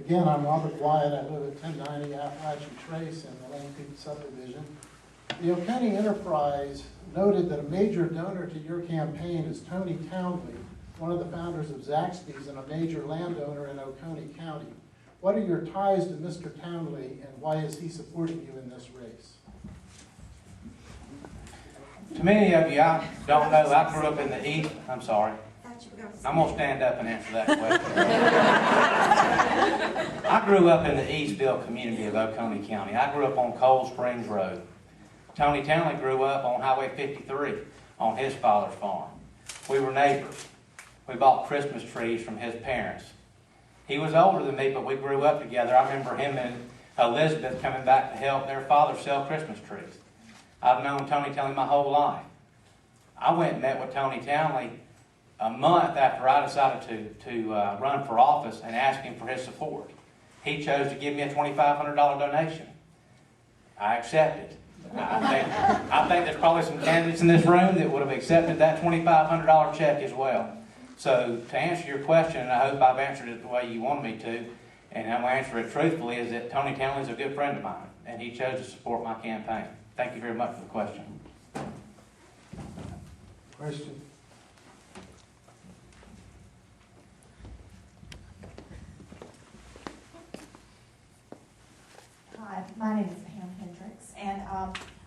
Again, I'm Robert Wyatt. I live at 1090 Appalachian Trace in the Lane Peak subdivision. The Oconee Enterprise noted that a major donor to your campaign is Tony Townley, one of the founders of Zaxby's and a major landowner in Oconee County. What are your ties to Mr. Townley, and why is he supporting you in this race? To many of you, I don't know, I grew up in the East. I'm sorry. I'm going to stand up and answer that question. I grew up in the Eastville community of Oconee County. I grew up on Cold Springs Road. Tony Townley grew up on Highway 53 on his father's farm. We were neighbors. We bought Christmas trees from his parents. He was older than me, but we grew up together. I remember him and Elizabeth coming back to help their father sell Christmas trees. I've known Tony Townley my whole life. I went and met with Tony Townley a month after I decided to run for office and asked him for his support. He chose to give me a $2,500 donation. I accepted. I think there's probably some candidates in this room that would have accepted that $2,500 check as well. So to answer your question, and I hope I've answered it the way you wanted me to, and I'm going to answer it truthfully, is that Tony Townley is a good friend of mine, and he chose to support my campaign. Thank you very much for the question. Question? Hi, my name is Pam Hendricks, and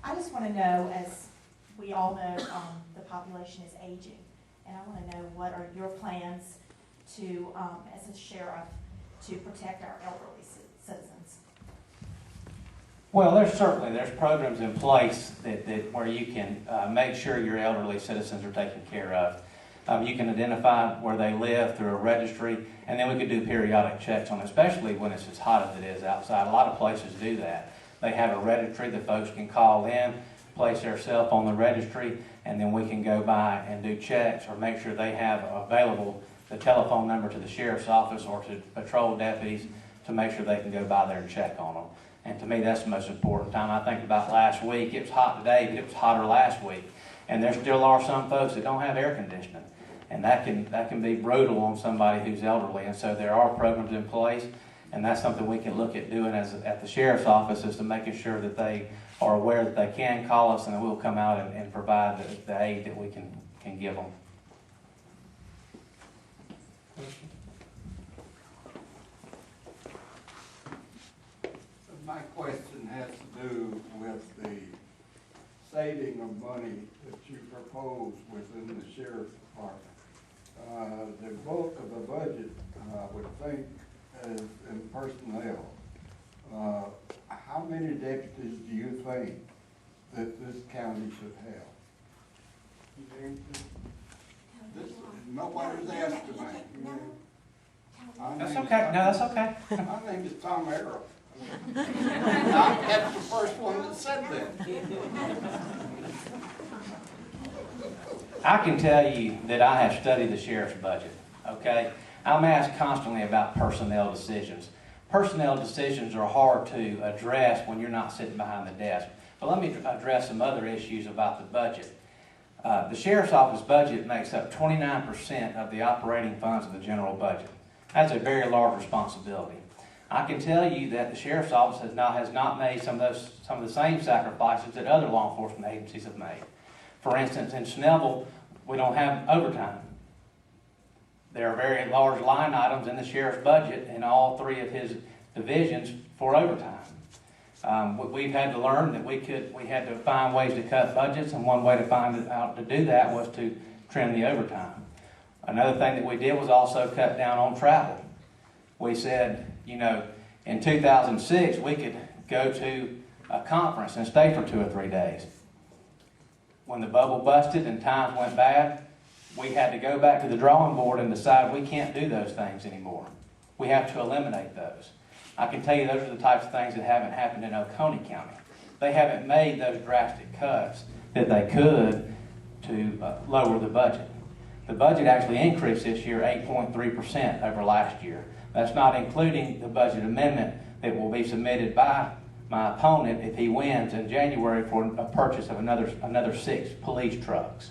I just want to know, as we all know, the population is aging, and I want to know what are your plans to, as a sheriff, to protect our elderly citizens? Well, there's programs in place that where you can make sure your elderly citizens are taken care of. You can identify where they live through a registry, and then we could do periodic checks on it, especially when it's as hot as it is outside. A lot of places do that. They have a registry that folks can call in, place their cell phone on the registry, and then we can go by and do checks or make sure they have available the telephone number to the sheriff's office or to patrol deputies to make sure they can go by there and check on them. And to me, that's the most important time. I think about last week. It was hot today, but it was hotter last week. And there still are some folks that don't have air conditioning. And that can be brutal on somebody who's elderly. And so there are programs in place, and that's something we can look at doing at the sheriff's office, is to making sure that they are aware that they can call us and that we'll come out and provide the aid that we can give them. My question has to do with the saving of money that you propose within the sheriff's department. The bulk of the budget, I would think, is in personnel. How many deputies do you think that this county should have? Nobody's asked tonight. That's okay. No, that's okay. My name is Tom Arrow. That's the first one that said that. I can tell you that I have studied the sheriff's budget, okay? I'm asked constantly about personnel decisions. Personnel decisions are hard to address when you're not sitting behind the desk. But let me address some other issues about the budget. The sheriff's office budget makes up 29% of the operating funds of the general budget. That's a very large responsibility. I can tell you that the sheriff's office has not made some of the same sacrifices that other law enforcement agencies have made. For instance, in Snellville, we don't have overtime. There are very large line items in the sheriff's budget in all three of his divisions for overtime. We've had to learn that we had to find ways to cut budgets, and one way to find out to do that was to trim the overtime. Another thing that we did was also cut down on travel. We said, in 2006, we could go to a conference and stay for 2 or 3 days. When the bubble busted and times went bad, we had to go back to the drawing board and decide we can't do those things anymore. We have to eliminate those. I can tell you those are the types of things that haven't happened in Oconee County. They haven't made those drastic cuts that they could to lower the budget. The budget actually increased this year 8.3% over last year. That's not including the budget amendment that will be submitted by my opponent if he wins in January for a purchase of another 6 police trucks.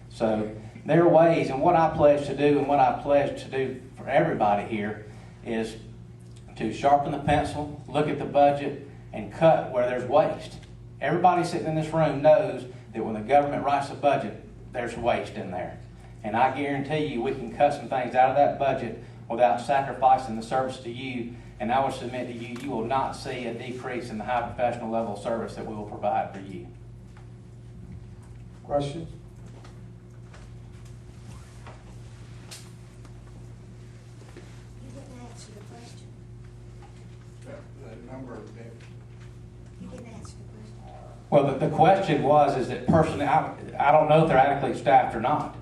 So there are ways, and what I pledge to do and what I pledge to do for everybody here is to sharpen the pencil, look at the budget, and cut where there's waste. Everybody sitting in this room knows that when the government writes a budget, there's waste in there. And I guarantee you we can cut some things out of that budget without sacrificing the service to you. And I would submit to you, you will not see a decrease in the high professional level of service that we will provide for you. Questions? You didn't answer the question. The number of deputies. You didn't answer the question. Well, the question was, is that personnel, I don't know if they're adequately staffed or not,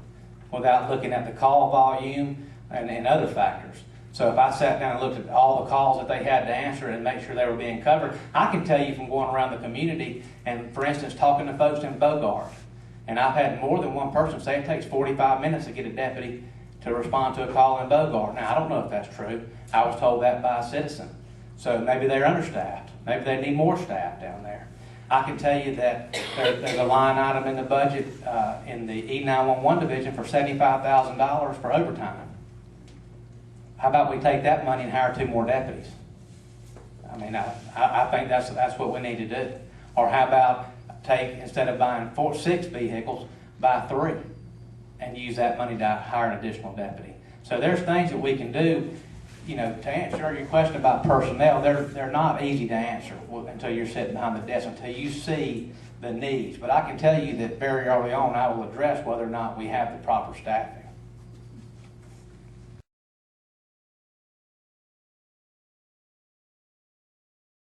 without looking at the call volume and other factors. So if I sat down and looked at all the calls that they had to answer and make sure they were being covered, I can tell you from going around the community and, for instance, talking to folks in Bogart, and I've had more than one person say it takes 45 minutes to get a deputy to respond to a call in Bogart. Now, I don't know if that's true. I was told that by a citizen. So maybe they're understaffed. Maybe they need more staff down there. I can tell you that there's a line item in the budget in the E911 division for $75,000 for overtime. How about we take that money and hire 2 more deputies? I mean, I think that's what we need to do. Or how about take, instead of buying 6 vehicles, buy 3 and use that money to hire an additional deputy. So there's things that we can do. You know, to answer your question about personnel, they're not easy to answer until you're sitting behind the desk, until you see the needs. But I can tell you that very early on, I will address whether or not we have the proper staffing.